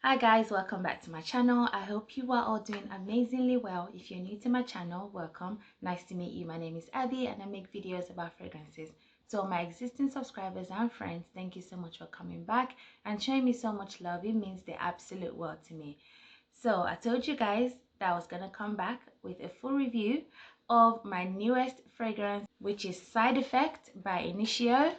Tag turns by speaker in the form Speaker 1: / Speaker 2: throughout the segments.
Speaker 1: Hi guys, welcome back to my channel. I hope you are all doing amazingly well. If you're new to my channel, welcome. Nice to meet you. My name is Abby and I make videos about fragrances. So my existing subscribers and friends, thank you so much for coming back and showing me so much love. It means the absolute world to me. So I told you guys that I was gonna come back with a full review of my newest fragrance, which is Side Effect by Initio,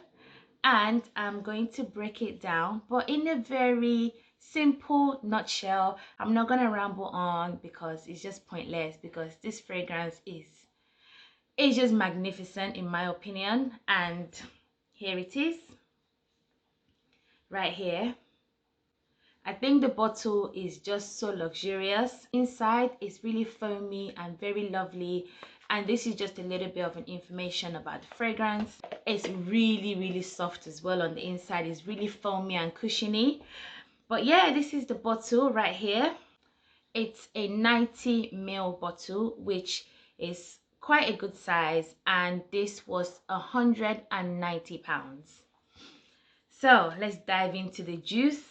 Speaker 1: and I'm going to break it down, but in a very simple nutshell. I'm not gonna ramble on because it's just pointless, because this fragrance is just magnificent in my opinion. And here it is right here. I think the bottle is just so luxurious. Inside is really foamy and very lovely, and this is just a little bit of an information about the fragrance. It's really soft as well. On the inside is really foamy and cushiony. But yeah, this is the bottle right here. It's a 90 ml bottle, which is quite a good size, and this was £190. So let's dive into the juice.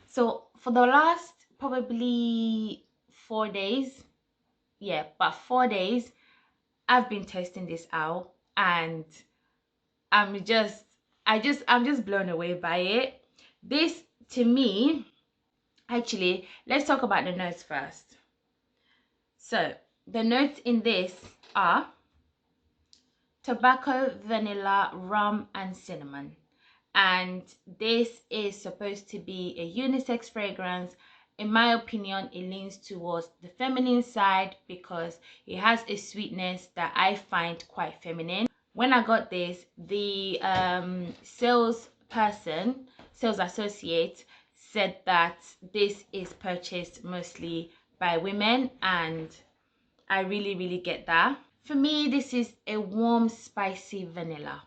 Speaker 1: So for the last probably 4 days, yeah, about 4 days, I've been testing this out, and I'm just blown away by it. This, to me, actually, let's talk about the notes first. So the notes in this are tobacco, vanilla, rum and cinnamon, and this is supposed to be a unisex fragrance. In my opinion, it leans towards the feminine side because it has a sweetness that I find quite feminine. When I got this, the sales associate said that this is purchased mostly by women, and I really get that. For me, this is a warm, spicy vanilla.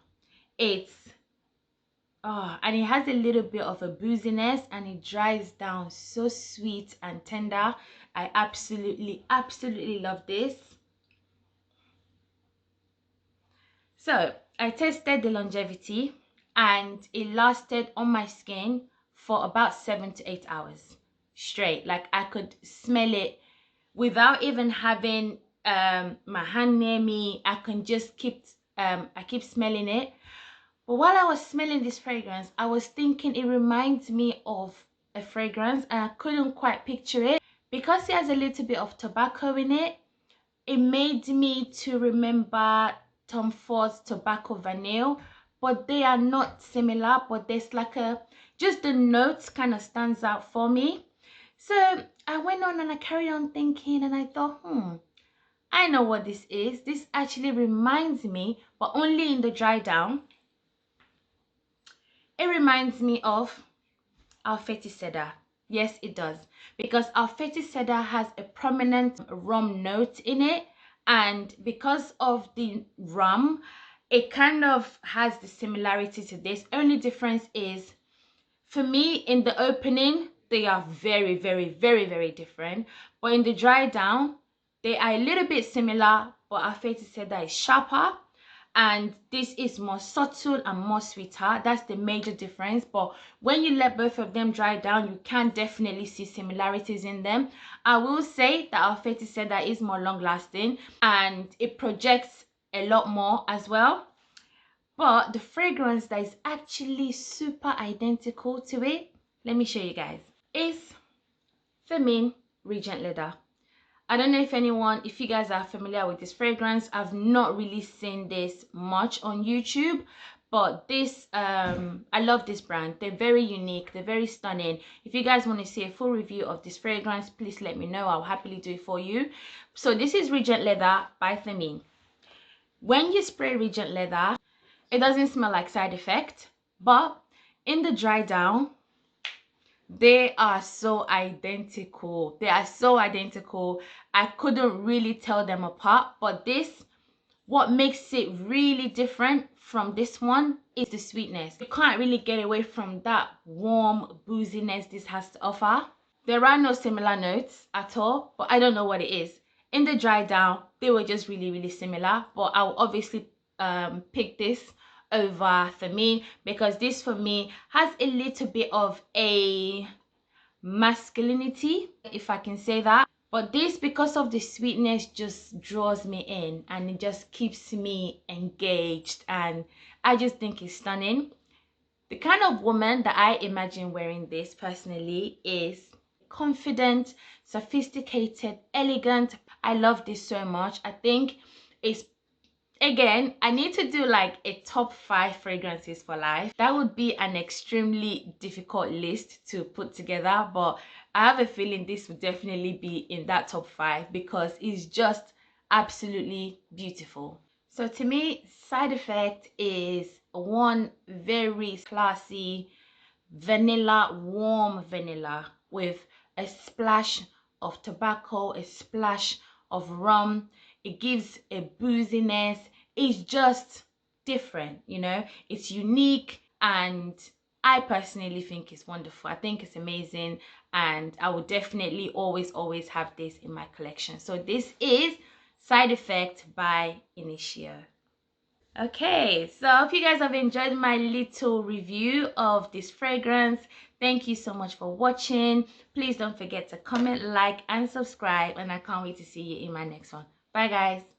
Speaker 1: And it has a little bit of a booziness, and it dries down so sweet and tender. I absolutely love this. So I tested the longevity, and it lasted on my skin for about 7 to 8 hours straight. Like, I could smell it without even having my hand near me. I can just keep smelling it. But while I was smelling this fragrance, I was thinking it reminds me of a fragrance, and I couldn't quite picture it. Because it has a little bit of tobacco in it, it made me to remember Tom Ford's Tobacco Vanille, but they are not similar. But there's like just the notes kind of stands out for me. So I went on and I carried on thinking, and I thought, I know what this is. This actually reminds me, but only in the dry down, it reminds me of 𝐴𝐵𝐺𝐻𝐸. Yes, it does, because 𝐴𝐵𝐺𝐻𝐸 has a prominent rum note in it, and because of the rum, it kind of has the similarity to this. Only difference is, for me, in the opening, they are very different, but in the dry down, they are a little bit similar, but 𝐴𝐵𝐺𝐻𝐸 is sharper, and this is more subtle and more sweeter. That's the major difference. But when you let both of them dry down, you can definitely see similarities in them. I will say that 𝐴𝐵𝐺𝐻𝐸 is more long lasting, and it projects a lot more as well. But the fragrance that is actually super identical to it, let me show you guys, is Femin Regent Leather. I don't know if you guys are familiar with this fragrance. I've not really seen this much on YouTube, but this, I love this brand. They're very unique, they're very stunning. If you guys want to see a full review of this fragrance, please let me know. I'll happily do it for you. So this is Regent Leather by Femin. When you spray Regent Leather, it doesn't smell like Side Effect, but in the dry down, they are so identical. They are so identical. I couldn't really tell them apart. But this, what makes it really different from this one is the sweetness. You can't really get away from that warm booziness this has to offer. There are no similar notes at all, but I don't know what it is. In the dry down, they were just really similar, but I'll obviously pick this over Femin, because this for me has a little bit of a masculinity, if I can say that. But this, because of the sweetness, just draws me in and it just keeps me engaged, and I just think it's stunning. The kind of woman that I imagine wearing this personally is confident, sophisticated, elegant. I love this so much. I think it's, again, I need to do like a top 5 fragrances for life. That would be an extremely difficult list to put together, but I have a feeling this would definitely be in that top 5 because it's just absolutely beautiful. So to me, Side Effect is one very classy vanilla, warm vanilla with a splash of tobacco, a splash of rum. It gives a booziness. It's just different, you know, it's unique, and I personally think it's wonderful. I think it's amazing, and I would definitely always have this in my collection. So this is Side Effect by 𝐼𝐧𝐢. Okay, so I hope you guys have enjoyed my little review of this fragrance. Thank you so much for watching. Please don't forget to comment, like, and subscribe, and I can't wait to see you in my next one. Bye guys.